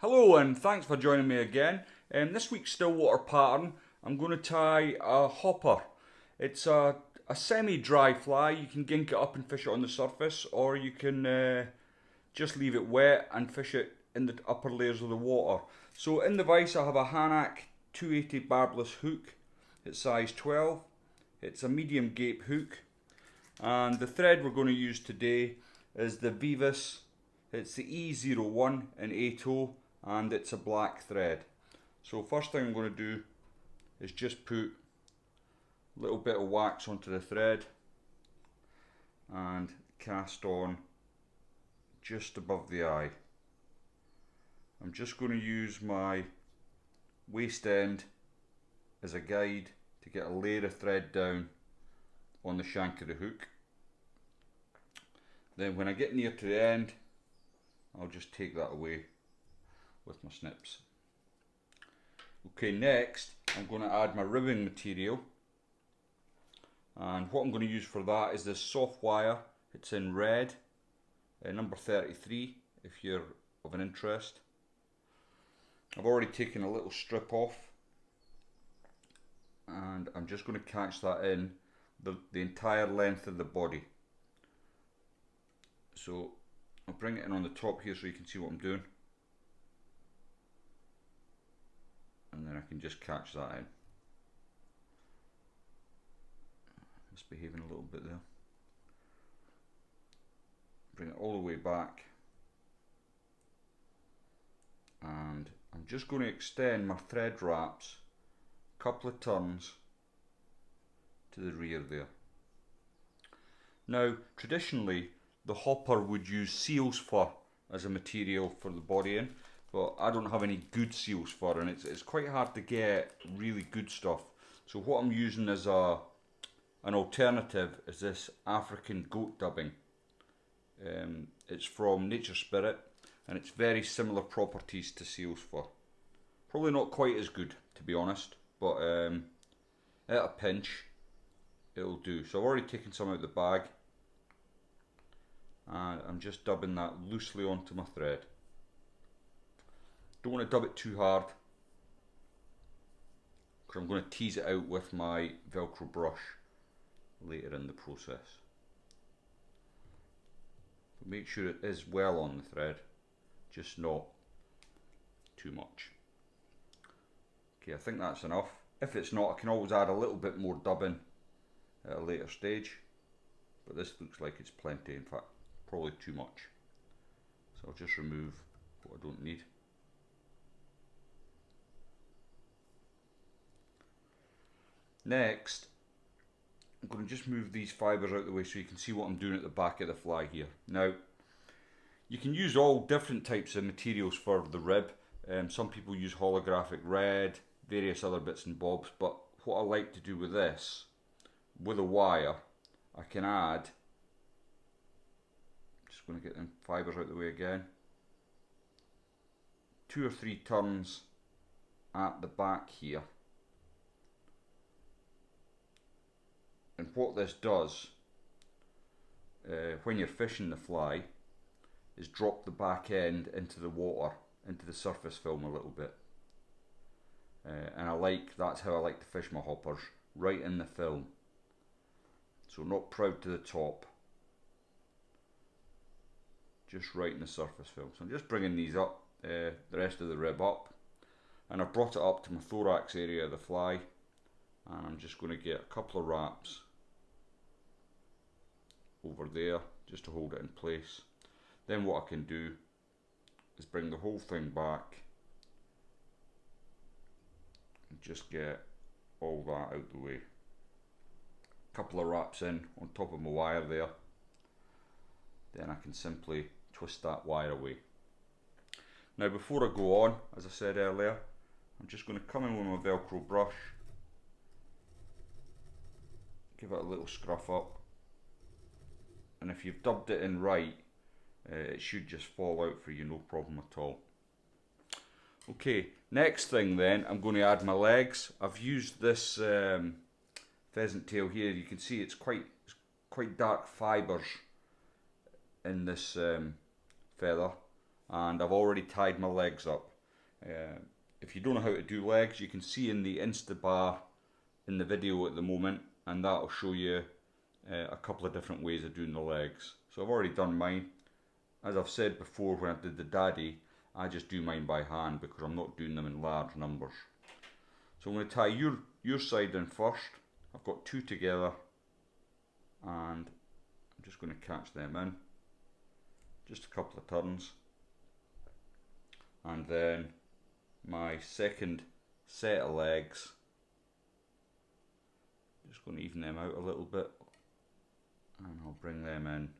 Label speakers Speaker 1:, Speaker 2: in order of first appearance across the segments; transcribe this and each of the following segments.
Speaker 1: Hello and thanks for joining me again. This week's stillwater pattern, I'm going to tie a hopper. It's a semi-dry fly. You can gink it up and fish it on the surface, or you can just leave it wet and fish it in the upper layers of the water. So in the vise I have a Hanak 280 barbless hook. It's size 12. It's a medium gape hook. And the thread we're going to use today is the Vivus. It's the E01 in 8/0 and it's a black thread. So first thing I'm going to do is just put a little bit of wax onto the thread and cast on just above the eye. I'm just going to use my waist end as a guide to get a layer of thread down on the shank of the hook. Then when I get near to the end, I'll just take that away with my snips. Okay, next I'm going to add my ribbing material, and what I'm going to use for that is this soft wire. It's in red, number 33 if you're of an interest. I've already taken a little strip off and I'm just going to catch that in the entire length of the body. So I'll bring it in on the top here so you can see what I'm doing, and then I can just catch that in. Misbehaving a little bit there. Bring it all the way back, and I'm just going to extend my thread wraps a couple of turns to the rear there. Now traditionally the hopper would use seal's fur as a material for the body in, but I don't have any good seal's fur, and it's quite hard to get really good stuff. So what I'm using as an alternative is this African goat dubbing. It's from Nature Spirit and it's very similar properties to seal's fur. Probably not quite as good, to be honest, but at a pinch it'll do. So I've already taken some out of the bag, and I'm just dubbing that loosely onto my thread. Don't want to dub it too hard because I'm going to tease it out with my Velcro brush later in the process. But make sure it is well on the thread, just not too much. Okay, I think that's enough. If it's not, I can always add a little bit more dubbing at a later stage, but this looks like it's plenty. In fact, probably too much. So I'll just remove what I don't need. Next, I'm going to just move these fibres out of the way so you can see what I'm doing at the back of the fly here. Now, you can use all different types of materials for the rib. Some people use holographic red, various other bits and bobs, but what I like to do with this, with a wire, I can add, just going to get them fibres out of the way again, 2 or 3 turns at the back here. And what this does, when you're fishing the fly, is drop the back end into the water, into the surface film a little bit. And that's how I like to fish my hoppers, right in the film. So not proud to the top, just right in the surface film. So I'm just bringing these up, the rest of the rib up, and I've brought it up to my thorax area of the fly, and I'm just going to get a couple of wraps over there just to hold it in place. Then what I can do is bring the whole thing back and just get all that out the way. A couple of wraps in on top of my wire there, then I can simply twist that wire away. Now before I go on, as I said earlier, I'm just going to come in with my Velcro brush, give it a little scruff up, and if you've dubbed it in right, it should just fall out for you, no problem at all. Okay, next thing then, I'm going to add my legs. I've used this pheasant tail here. You can see it's quite dark fibres in this feather, and I've already tied my legs up. If you don't know how to do legs, you can see in the Insta bar in the video at the moment, and that'll show you a couple of different ways of doing the legs. So I've already done mine. As I've said before, when I did the daddy, I just do mine by hand because I'm not doing them in large numbers. So I'm going to tie your side in first. I've got two together, and I'm just going to catch them in. Just a couple of turns. And then my second set of legs, just going to even them out a little bit, and I'll bring them in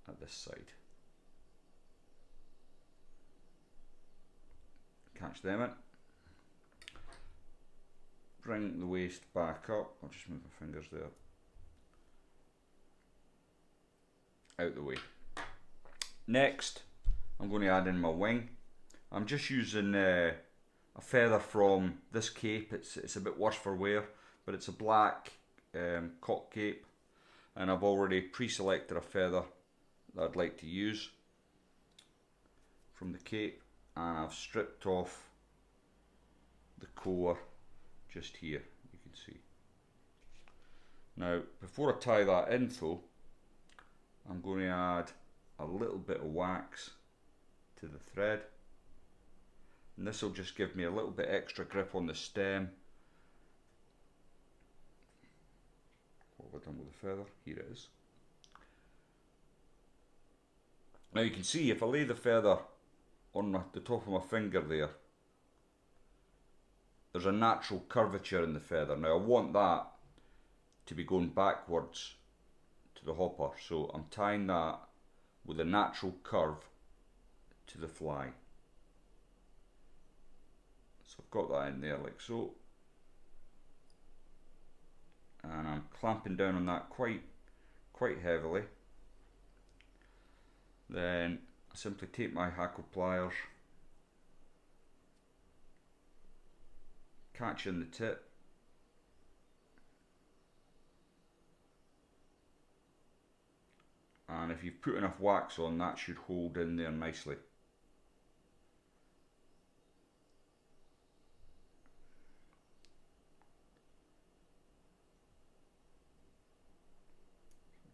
Speaker 1: at this side. Catch them in. Bring the waist back up. I'll just move my fingers there. Out the way. Next, I'm going to add in my wing. I'm just using a feather from this cape. It's a bit worse for wear, but it's a black cock cape, and I've already pre-selected a feather that I'd like to use from the cape, and I've stripped off the core just here, you can see. Now, before I tie that in though, I'm going to add a little bit of wax to the thread, and this will just give me a little bit extra grip on the stem. What have I done with the feather? Here it is. Now you can see if I lay the feather on the top of my finger there, there's a natural curvature in the feather. Now I want that to be going backwards to the hopper, so I'm tying that with a natural curve to the fly. So I've got that in there like so, and I'm clamping down on that quite heavily. Then I simply take my hackle pliers, catch in the tip, and if you've put enough wax on, that should hold in there nicely.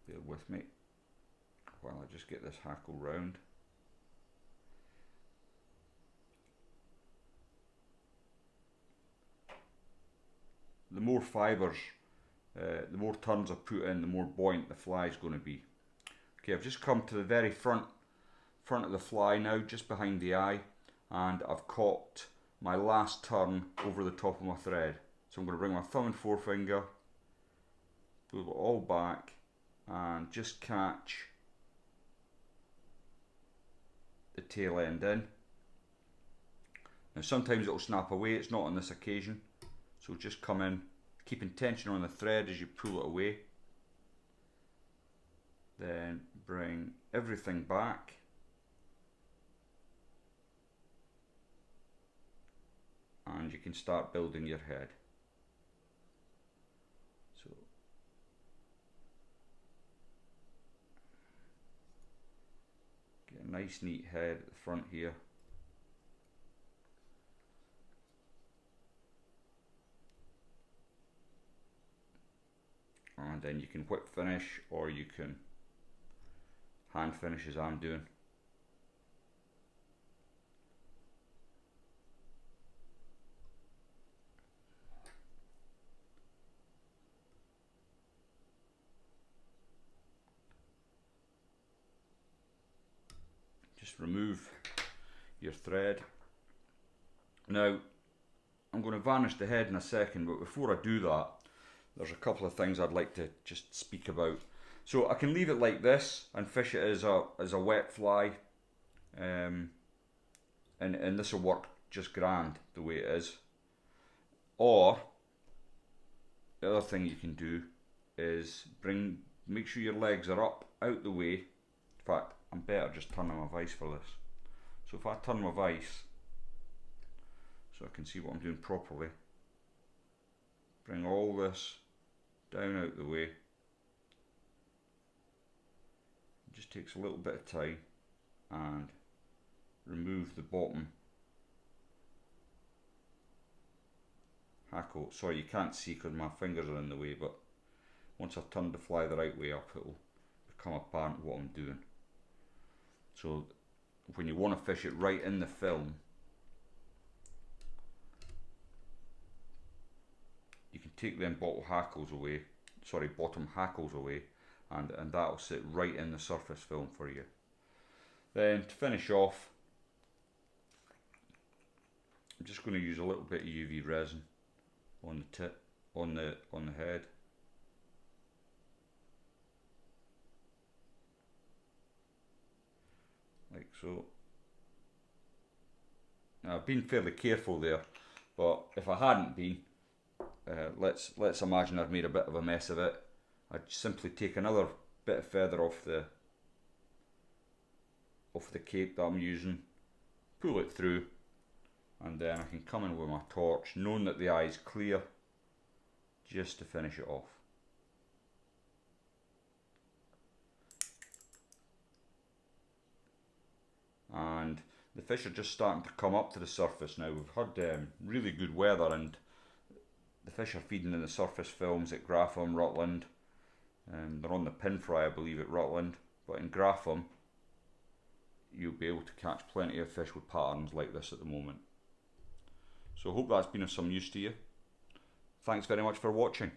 Speaker 1: Bear with me while I just get this hackle round. The more fibres, the more turns I put in, the more buoyant the fly is going to be. Okay, I've just come to the very front of the fly now, just behind the eye, and I've caught my last turn over the top of my thread. So I'm going to bring my thumb and forefinger, pull it all back, and just catch the tail end in. Now sometimes it will snap away, it's not on this occasion, so just come in, keeping tension on the thread as you pull it away. Then bring everything back, and you can start building your head. So get a nice neat head at the front here. And then you can whip finish, or you can hand finish as I'm doing. Just remove your thread. Now I'm going to varnish the head in a second, but before I do that, there's a couple of things I'd like to just speak about. So I can leave it like this and fish it as a wet fly, and this will work just grand the way it is. Or the other thing you can do is make sure your legs are up out the way. In fact, I'm better just turning my vise for this. So if I turn my vise so I can see what I'm doing properly, bring all this down out the way. It just takes a little bit of time, and remove the bottom hackle. Sorry, you can't see because my fingers are in the way, but once I've turned the fly the right way up, it'll become apparent what I'm doing. So when you want to fish it right in the film, you can take them bottom hackles away, and that'll sit right in the surface film for you. Then to finish off, I'm just going to use a little bit of UV resin on the tip, on the head. Like so. Now I've been fairly careful there, but if I hadn't been, let's imagine I've made a bit of a mess of it. I'd simply take another bit of feather off the cape that I'm using, pull it through, and then I can come in with my torch, knowing that the eye is clear, just to finish it off. And the fish are just starting to come up to the surface now. We've had really good weather, and the fish are feeding in the surface films at Grapham, Rutland. They're on the pin fry, I believe, at Rutland, but in Grapham you'll be able to catch plenty of fish with patterns like this at the moment. So I hope that's been of some use to you. Thanks very much for watching.